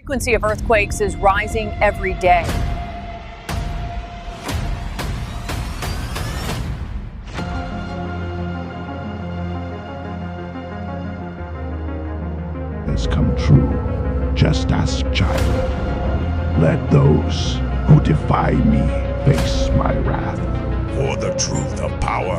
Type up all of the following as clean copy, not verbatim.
frequency of earthquakes is rising every day. Has come true. Just ask child. Let those who defy me face my wrath. For the truth of power.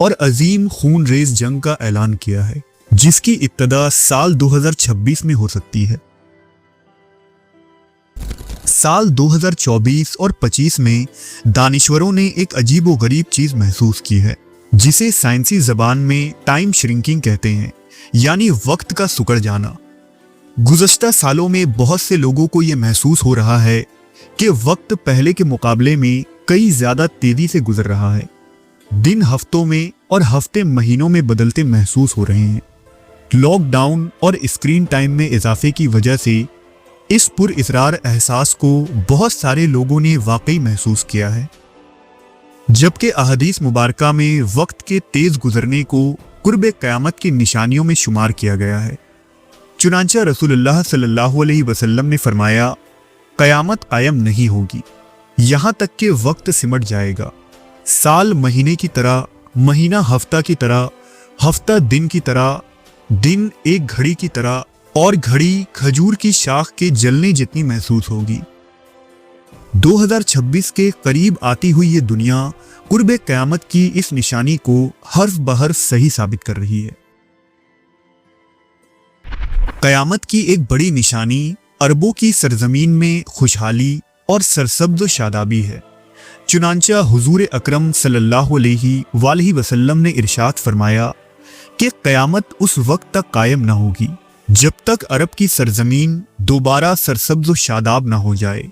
اور عظیم خون raise جنگ کا اعلان کیا ہے، جس کی ابتدا سال 2026 میں ہو سکتی ہے۔ سال 2024 اور 25 میں دانشوروں نے ایک عجیب و غریب چیز محسوس کی ہے، جسے سائنسی زبان میں ٹائم شرنکنگ کہتے ہیں، یعنی وقت کا سکڑ جانا۔ گزشتہ سالوں میں بہت سے لوگوں کو یہ محسوس ہو رہا ہے کہ وقت پہلے کے مقابلے میں کئی زیادہ تیزی سے گزر رہا ہے۔ دن ہفتوں میں اور ہفتے مہینوں میں بدلتے محسوس ہو رہے ہیں۔ لاک ڈاؤن اور اسکرین ٹائم میں اضافے کی وجہ سے اس پر اسرار احساس کو بہت سارے لوگوں نے واقعی محسوس کیا ہے، جبکہ احادیث مبارکہ میں وقت کے تیز گزرنے کو قرب قیامت کی نشانیوں میں شمار کیا گیا ہے۔ چنانچہ رسول اللہ صلی اللہ علیہ وسلم نے فرمایا، قیامت قائم نہیں ہوگی یہاں تک کہ وقت سمٹ جائے گا، سال مہینے کی طرح، مہینہ ہفتہ کی طرح، ہفتہ دن کی طرح، دن ایک گھڑی کی طرح، اور گھڑی کھجور کی شاخ کے جلنے جتنی محسوس ہوگی۔ 2026 کے قریب آتی ہوئی یہ دنیا قرب قیامت کی اس نشانی کو حرف بحرف صحیح ثابت کر رہی ہے۔ قیامت کی ایک بڑی نشانی عربوں کی سرزمین میں خوشحالی اور سرسبز و شادابی ہے۔ چنانچہ حضور اکرم صلی اللہ علیہ وآلہ وسلم نے ارشاد فرمایا کہ قیامت اس وقت تک قائم نہ ہوگی جب تک عرب کی سرزمین دوبارہ سرسبز و شاداب نہ ہو جائے۔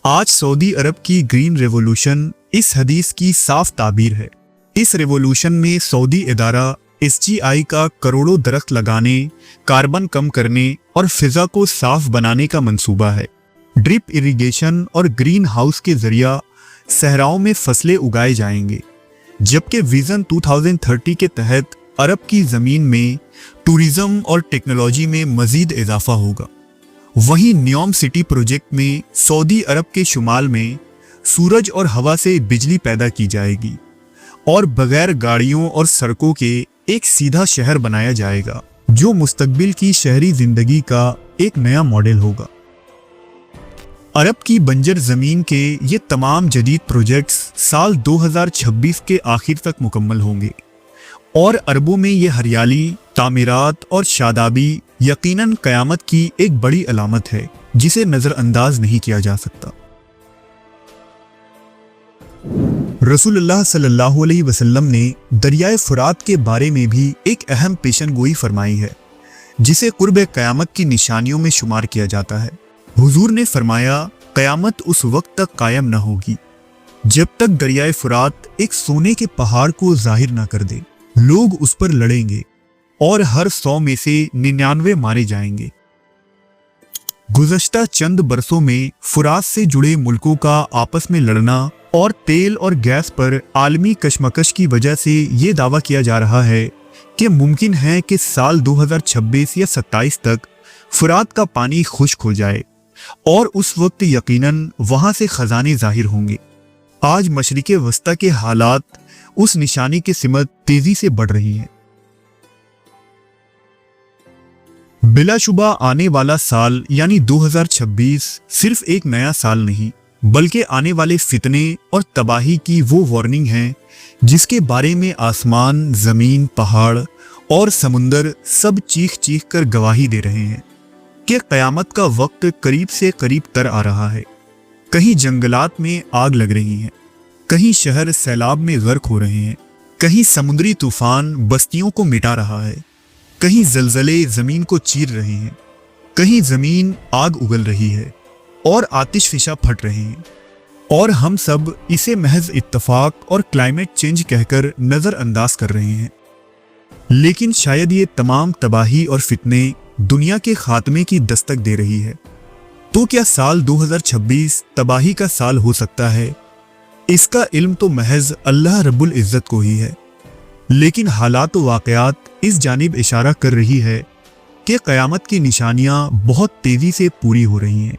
آج سعودی عرب کی گرین ریولوشن اس حدیث کی صاف تعبیر ہے۔ اس ریولوشن میں سعودی ادارہ SGI کا کروڑوں درخت لگانے، کاربن کم کرنے اور فضا کو صاف بنانے کا منصوبہ ہے۔ ڈرپ اریگیشن اور گرین ہاؤس کے ذریعہ صحراؤں میں فصلیں اگائے جائیں گے، جبکہ ویژن 2030 کے تحت عرب کی زمین میں ٹورزم اور ٹیکنالوجی میں مزید اضافہ ہوگا۔ وہیں نیوم سٹی پروجیکٹ میں سعودی عرب کے شمال میں سورج اور ہوا سے بجلی پیدا کی جائے گی اور بغیر گاڑیوں اور سڑکوں کے ایک سیدھا شہر بنایا جائے گا، جو مستقبل کی شہری زندگی کا ایک نیا ماڈل ہوگا۔ عرب کی بنجر زمین کے یہ تمام جدید پروجیکٹس سال 2026 کے آخر تک مکمل ہوں گے، اور عربوں میں یہ ہریالی، تعمیرات اور شادابی یقیناً قیامت کی ایک بڑی علامت ہے جسے نظر انداز نہیں کیا جا سکتا۔ رسول اللہ صلی اللہ علیہ وسلم نے دریائے فرات کے بارے میں بھی ایک اہم پیشن گوئی فرمائی ہے، جسے قرب قیامت کی نشانیوں میں شمار کیا جاتا ہے۔ حضور نے فرمایا، قیامت اس وقت تک قائم نہ ہوگی جب تک دریائے فرات ایک سونے کے پہاڑ کو ظاہر نہ کر دے۔ لوگ اس پر لڑیں گے اور ہر 100 میں سے 99 مارے جائیں گے۔ گزشتہ چند برسوں میں فرات سے جڑے ملکوں کا آپس میں لڑنا اور تیل اور گیس پر عالمی کشمکش کی وجہ سے یہ دعویٰ کیا جا رہا ہے کہ ممکن ہے کہ سال 2026 یا 27 تک فرات کا پانی خشک ہو جائے، اور اس وقت یقیناً وہاں سے خزانے ظاہر ہوں گے۔ آج مشرق وسطی کے حالات اس نشانی کی سمت تیزی سے بڑھ رہی ہیں۔ بلا شبہ آنے والا سال یعنی 2026 صرف ایک نیا سال نہیں، بلکہ آنے والے فتنے اور تباہی کی وہ وارننگ ہے جس کے بارے میں آسمان، زمین، پہاڑ اور سمندر سب چیخ چیخ کر گواہی دے رہے ہیں کہ قیامت کا وقت قریب سے قریب تر آ رہا ہے۔ کہیں جنگلات میں آگ لگ رہی ہیں، کہیں شہر سیلاب میں غرق ہو رہے ہیں، کہیں سمندری طوفان بستیوں کو مٹا رہا ہے، کہیں زلزلے زمین کو چیر رہے ہیں، کہیں زمین آگ اگل رہی ہے اور آتش فشاں پھٹ رہے ہیں، اور ہم سب اسے محض اتفاق اور کلائمیٹ چینج کہہ کر نظر انداز کر رہے ہیں۔ لیکن شاید یہ تمام تباہی اور فتنے دنیا کے خاتمے کی دستک دے رہی ہے۔ تو کیا سال 2026 تباہی کا سال ہو سکتا ہے؟ اس کا علم تو محض اللہ رب العزت کو ہی ہے، لیکن حالات و واقعات اس جانب اشارہ کر رہی ہے کہ قیامت کی نشانیاں بہت تیزی سے پوری ہو رہی ہیں۔